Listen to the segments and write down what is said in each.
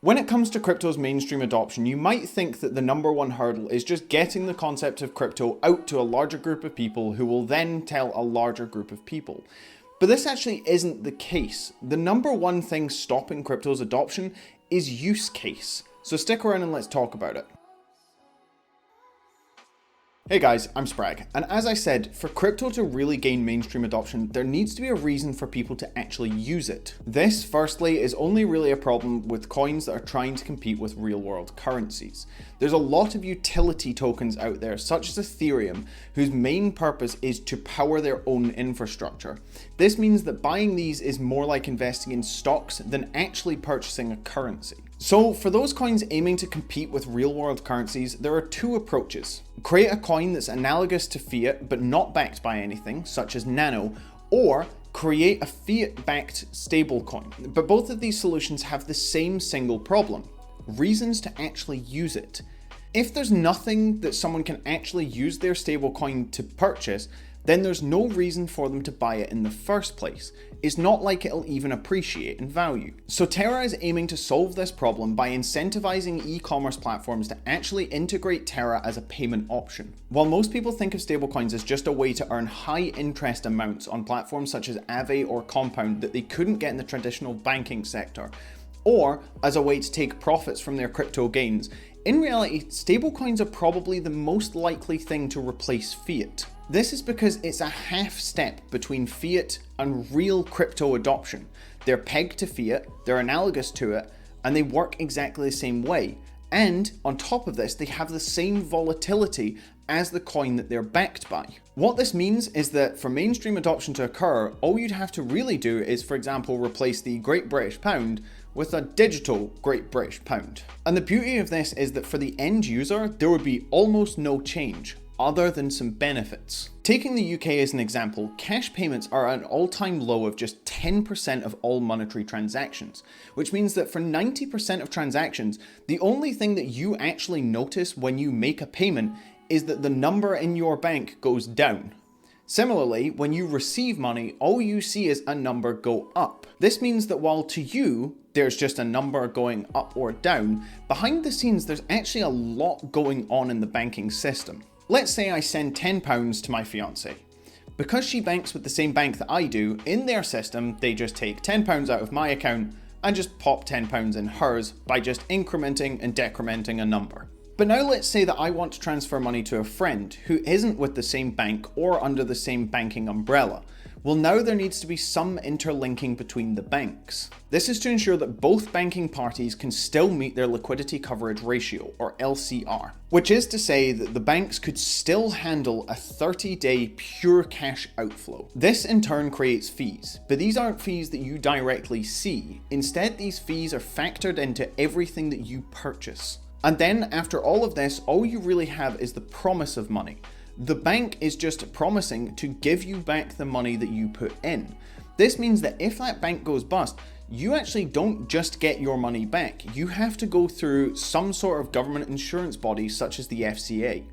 When it comes to crypto's mainstream adoption, you might think that the number one hurdle is just getting the concept of crypto out to a larger group of people who will then tell a larger group of people. But this actually isn't the case. The number one thing stopping crypto's adoption is use case. So stick around and let's talk about it. Hey guys, I'm Sprague, and as I said, for crypto to really gain mainstream adoption, there needs to be a reason for people to actually use it. This, firstly, is only really a problem with coins that are trying to compete with real-world currencies. There's a lot of utility tokens out there, such as Ethereum, whose main purpose is to power their own infrastructure. This means that buying these is more like investing in stocks than actually purchasing a currency. So for those coins aiming to compete with real-world currencies, there are two approaches. Create a coin that's analogous to fiat but not backed by anything, such as Nano, or create a fiat-backed stablecoin. But both of these solutions have the same single problem: reasons to actually use it. If there's nothing that someone can actually use their stablecoin to purchase, then there's no reason for them to buy it in the first place. It's not like it'll even appreciate in value. So Terra is aiming to solve this problem by incentivizing e-commerce platforms to actually integrate Terra as a payment option. While most people think of stablecoins as just a way to earn high interest amounts on platforms such as Aave or Compound that they couldn't get in the traditional banking sector, or as a way to take profits from their crypto gains, in reality, stablecoins are probably the most likely thing to replace fiat. This is because it's a half step between fiat and real crypto adoption. They're pegged to fiat, they're analogous to it, and they work exactly the same way. And on top of this, they have the same volatility as the coin that they're backed by. What this means is that for mainstream adoption to occur, all you'd have to really do is, for example, replace the Great British Pound with a digital Great British Pound. And the beauty of this is that for the end user, there would be almost no change, other than some benefits. Taking the UK as an example, cash payments are at an all-time low of just 10% of all monetary transactions, which means that for 90% of transactions, the only thing that you actually notice when you make a payment is that the number in your bank goes down. Similarly, when you receive money, all you see is a number go up. This means that while to you, there's just a number going up or down, behind the scenes there's actually a lot going on in the banking system. Let's say I send £10 to my fiancée. Because she banks with the same bank that I do, in their system they just take £10 out of my account and just pop £10 in hers by just incrementing and decrementing a number. But now let's say that I want to transfer money to a friend who isn't with the same bank or under the same banking umbrella. Well, now there needs to be some interlinking between the banks. This is to ensure that both banking parties can still meet their liquidity coverage ratio, or LCR, which is to say that the banks could still handle a 30-day pure cash outflow. This in turn creates fees, but these aren't fees that you directly see. Instead, these fees are factored into everything that you purchase. And then after all of this, all you really have is the promise of money. The bank is just promising to give you back the money that you put in. This means that if that bank goes bust, you actually don't just get your money back. You have to go through some sort of government insurance body such as the FCA.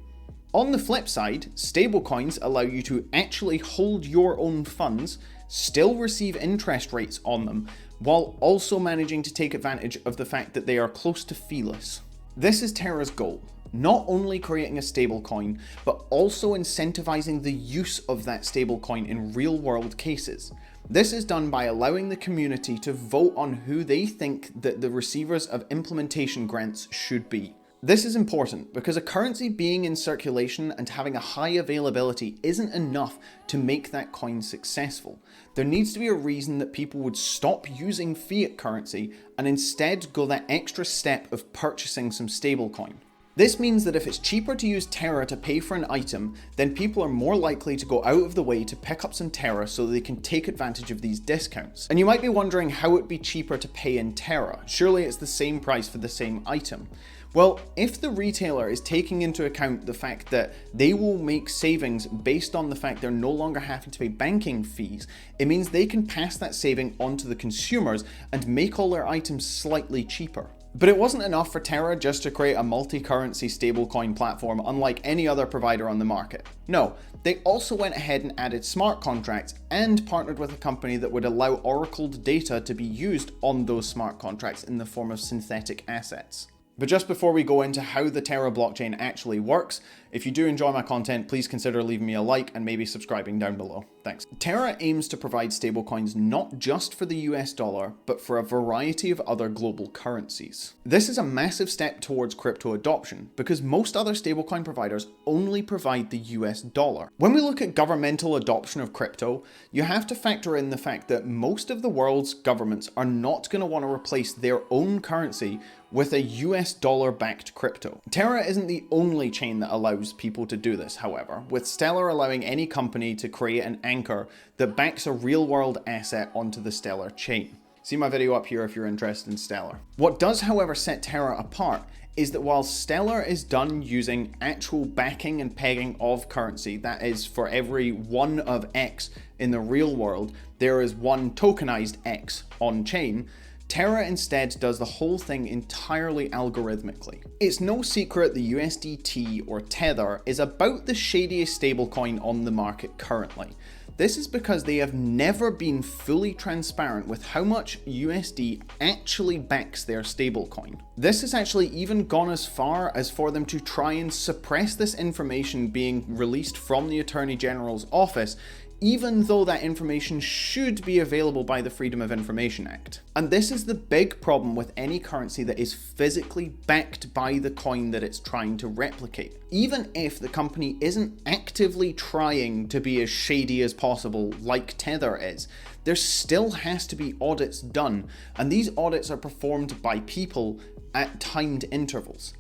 On the flip side, stablecoins allow you to actually hold your own funds, still receive interest rates on them, while also managing to take advantage of the fact that they are close to feeless. This is Terra's goal. Not only creating a stablecoin, but also incentivizing the use of that stablecoin in real-world cases. This is done by allowing the community to vote on who they think that the receivers of implementation grants should be. This is important because a currency being in circulation and having a high availability isn't enough to make that coin successful. There needs to be a reason that people would stop using fiat currency and instead go that extra step of purchasing some stablecoin. This means that if it's cheaper to use Terra to pay for an item, then people are more likely to go out of the way to pick up some Terra so they can take advantage of these discounts. And you might be wondering how it would be cheaper to pay in Terra. Surely it's the same price for the same item. Well, if the retailer is taking into account the fact that they will make savings based on the fact they're no longer having to pay banking fees, it means they can pass that saving on to the consumers and make all their items slightly cheaper. But it wasn't enough for Terra just to create a multi-currency stablecoin platform unlike any other provider on the market. No, they also went ahead and added smart contracts and partnered with a company that would allow oracled data to be used on those smart contracts in the form of synthetic assets. But just before we go into how the Terra blockchain actually works, if you do enjoy my content, please consider leaving me a like and maybe subscribing down below. Thanks. Terra aims to provide stablecoins not just for the US dollar, but for a variety of other global currencies. This is a massive step towards crypto adoption because most other stablecoin providers only provide the US dollar. When we look at governmental adoption of crypto, you have to factor in the fact that most of the world's governments are not going to want to replace their own currency with a US dollar-backed crypto. Terra isn't the only chain that allows people to do this, however, with Stellar allowing any company to create an anchor that backs a real-world asset onto the Stellar chain. See my video up here if you're interested in Stellar. What does, however, set Terra apart is that while Stellar is done using actual backing and pegging of currency, that is, for every one of X in the real world, there is one tokenized X on chain, Terra instead does the whole thing entirely algorithmically. It's no secret the USDT or Tether is about the shadiest stablecoin on the market currently. This is because they have never been fully transparent with how much USD actually backs their stablecoin. This has actually even gone as far as for them to try and suppress this information being released from the Attorney General's office, even though that information should be available by the Freedom of Information Act. And this is the big problem with any currency that is physically backed by the coin that it's trying to replicate. Even if the company isn't actively trying to be as shady as possible like Tether is, there still has to be audits done, and these audits are performed by people at timed intervals.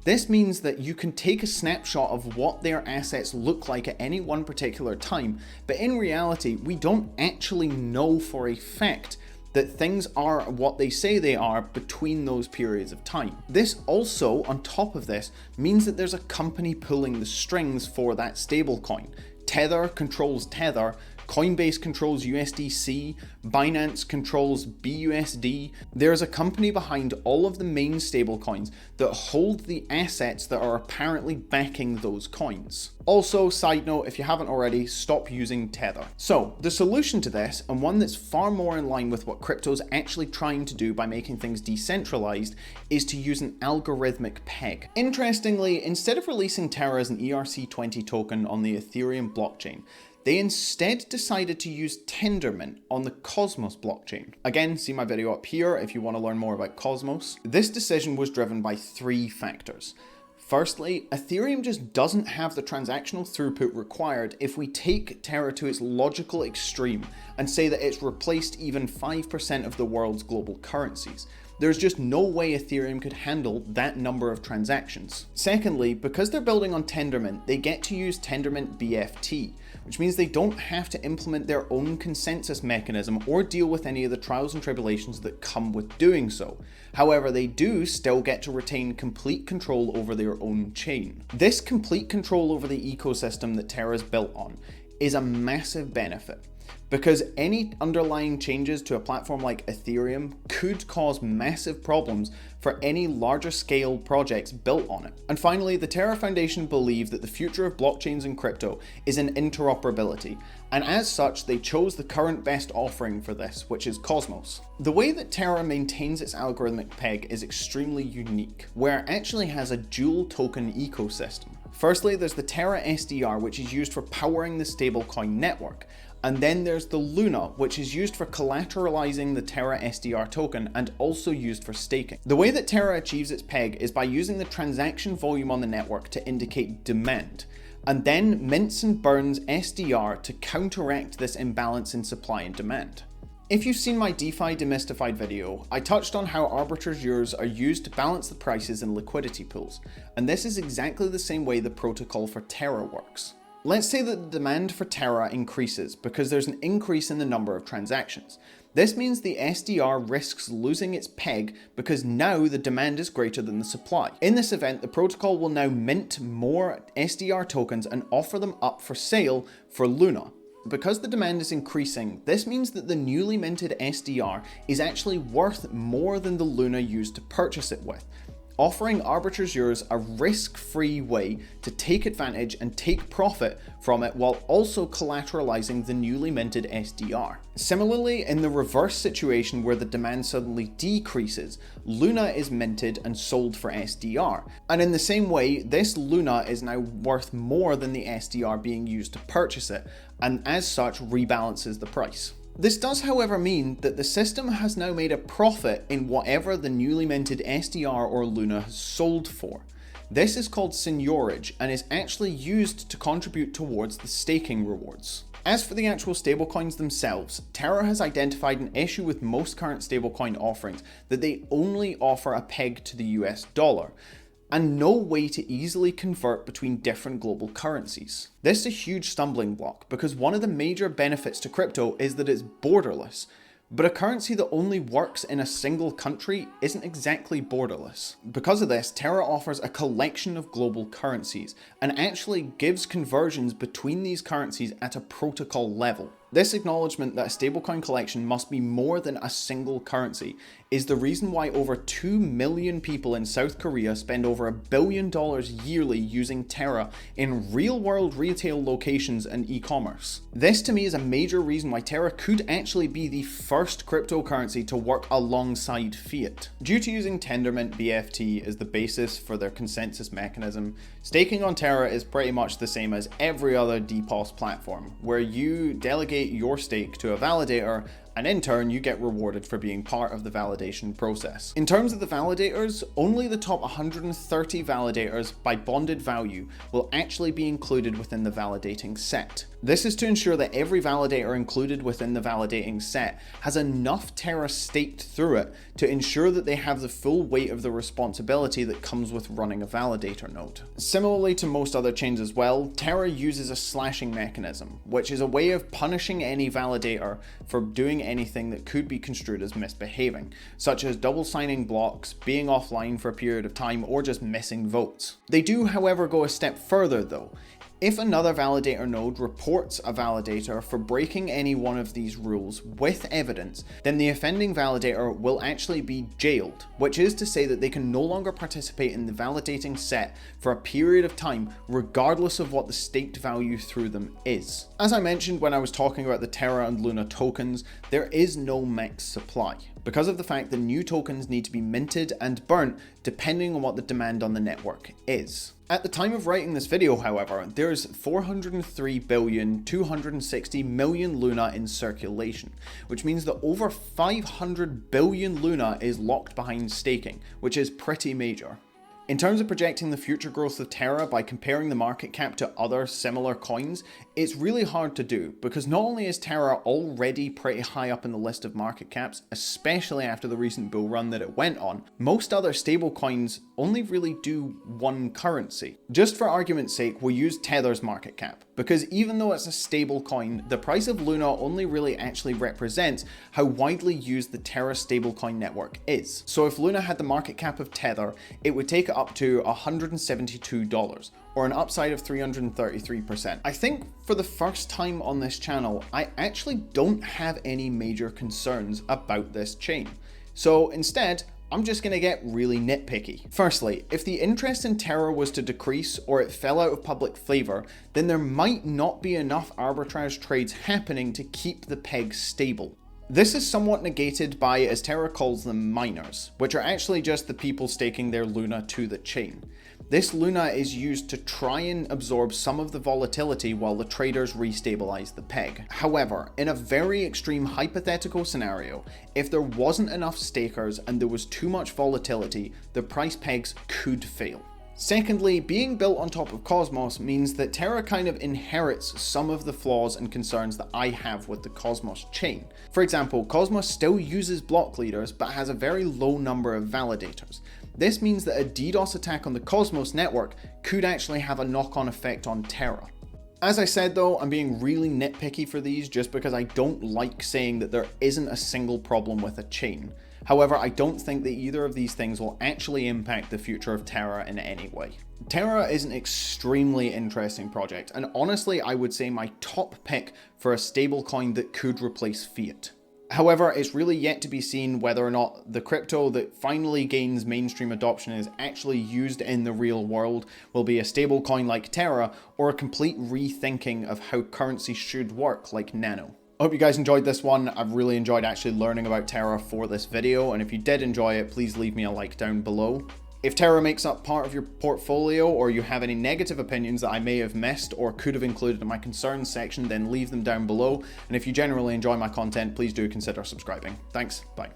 This means that you can take a snapshot of what their assets look like at any one particular time, but in reality, we don't actually know for a fact that things are what they say they are between those periods of time. This also, on top of this, means that there's a company pulling the strings for that stablecoin. Tether controls Tether, Coinbase controls USDC, Binance controls BUSD. There's a company behind all of the main stablecoins that hold the assets that are apparently backing those coins. Also, side note, if you haven't already, stop using Tether. So, the solution to this, and one that's far more in line with what crypto's actually trying to do by making things decentralized, is to use an algorithmic peg. Interestingly, instead of releasing Terra as an ERC20 token on the Ethereum blockchain, they instead decided to use Tendermint on the Cosmos blockchain. Again, see my video up here if you want to learn more about Cosmos. This decision was driven by three factors. Firstly, Ethereum just doesn't have the transactional throughput required if we take Terra to its logical extreme and say that it's replaced even 5% of the world's global currencies. There's just no way Ethereum could handle that number of transactions. Secondly, because they're building on Tendermint, they get to use Tendermint BFT, which means they don't have to implement their own consensus mechanism or deal with any of the trials and tribulations that come with doing so. However, they do still get to retain complete control over their own chain. This complete control over the ecosystem that Terra's built on is a massive benefit, because any underlying changes to a platform like Ethereum could cause massive problems for any larger scale projects built on it. And finally, the Terra Foundation believe that the future of blockchains and crypto is in interoperability, and as such, they chose the current best offering for this, which is Cosmos. The way that Terra maintains its algorithmic peg is extremely unique, where it actually has a dual token ecosystem. Firstly, there's the Terra SDR, which is used for powering the stablecoin network. And then there's the Luna, which is used for collateralizing the Terra SDR token and also used for staking. The way that Terra achieves its peg is by using the transaction volume on the network to indicate demand, and then mints and burns SDR to counteract this imbalance in supply and demand. If you've seen my DeFi Demystified video, I touched on how arbitrators are used to balance the prices in liquidity pools, and this is exactly the same way the protocol for Terra works. Let's say that the demand for Terra increases because there's an increase in the number of transactions. This means the SDR risks losing its peg because now the demand is greater than the supply. In this event, the protocol will now mint more SDR tokens and offer them up for sale for Luna. Because the demand is increasing, this means that the newly minted SDR is actually worth more than the Luna used to purchase it with, offering arbitrageurs a risk-free way to take advantage and take profit from it while also collateralizing the newly minted SDR. Similarly, in the reverse situation where the demand suddenly decreases, Luna is minted and sold for SDR. And in the same way, this Luna is now worth more than the SDR being used to purchase it, and as such rebalances the price. This does, however, mean that the system has now made a profit in whatever the newly minted SDR or Luna has sold for. This is called seigniorage and is actually used to contribute towards the staking rewards. As for the actual stablecoins themselves, Terra has identified an issue with most current stablecoin offerings, that they only offer a peg to the US dollar, and no way to easily convert between different global currencies. This is a huge stumbling block because one of the major benefits to crypto is that it's borderless, but a currency that only works in a single country isn't exactly borderless. Because of this, Terra offers a collection of global currencies and actually gives conversions between these currencies at a protocol level. This acknowledgement that a stablecoin collection must be more than a single currency is the reason why over 2 million people in South Korea spend over $1 billion yearly using Terra in real-world retail locations and e-commerce. This to me is a major reason why Terra could actually be the first cryptocurrency to work alongside fiat. Due to using Tendermint BFT as the basis for their consensus mechanism, staking on Terra is pretty much the same as every other DPoS platform, where you delegate your stake to a validator, and in turn you get rewarded for being part of the validation process. In terms of the validators, only the top 130 validators by bonded value will actually be included within the validating set. This is to ensure that every validator included within the validating set has enough Terra staked through it to ensure that they have the full weight of the responsibility that comes with running a validator node. Similarly to most other chains as well, Terra uses a slashing mechanism, which is a way of punishing any validator for doing anything that could be construed as misbehaving, such as double signing blocks, being offline for a period of time, or just missing votes. They do, however, go a step further though. If another validator node reports a validator for breaking any one of these rules with evidence, then the offending validator will actually be jailed, which is to say that they can no longer participate in the validating set for a period of time, regardless of what the staked value through them is. As I mentioned when I was talking about the Terra and Luna tokens, there is no max supply, because of the fact that new tokens need to be minted and burnt depending on what the demand on the network is. At the time of writing this video, however, there's 403,260,000,000 Luna in circulation, which means that over 500 billion Luna is locked behind staking, which is pretty major. In terms of projecting the future growth of Terra by comparing the market cap to other similar coins, it's really hard to do, because not only is Terra already pretty high up in the list of market caps, especially after the recent bull run that it went on, most other stablecoins only really do one currency. Just for argument's sake, we'll use Tether's market cap, because even though it's a stablecoin, the price of Luna only really actually represents how widely used the Terra stablecoin network is. So if Luna had the market cap of Tether, it would take it up to $172, or an upside of 333%. I think for the first time on this channel, I actually don't have any major concerns about this chain. So instead, I'm just going to get really nitpicky. Firstly, if the interest in Terra was to decrease or it fell out of public favor, then there might not be enough arbitrage trades happening to keep the peg stable. This is somewhat negated by, as Terra calls them, miners, which are actually just the people staking their Luna to the chain. This Luna is used to try and absorb some of the volatility while the traders restabilize the peg. However, in a very extreme hypothetical scenario, if there wasn't enough stakers and there was too much volatility, the price pegs could fail. Secondly, being built on top of Cosmos means that Terra kind of inherits some of the flaws and concerns that I have with the Cosmos chain. For example, Cosmos still uses block leaders but has a very low number of validators. This means that a DDoS attack on the Cosmos network could actually have a knock-on effect on Terra. As I said though, I'm being really nitpicky for these just because I don't like saying that there isn't a single problem with a chain. However, I don't think that either of these things will actually impact the future of Terra in any way. Terra is an extremely interesting project, and honestly, I would say my top pick for a stablecoin that could replace fiat. However, it's really yet to be seen whether or not the crypto that finally gains mainstream adoption is actually used in the real world will be a stablecoin like Terra, or a complete rethinking of how currency should work like Nano. I hope you guys enjoyed this one. I've really enjoyed actually learning about Terra for this video, and if you did enjoy it, please leave me a like down below. If Terra makes up part of your portfolio, or you have any negative opinions that I may have missed or could have included in my concerns section, then leave them down below. And if you generally enjoy my content, please do consider subscribing. Thanks, bye.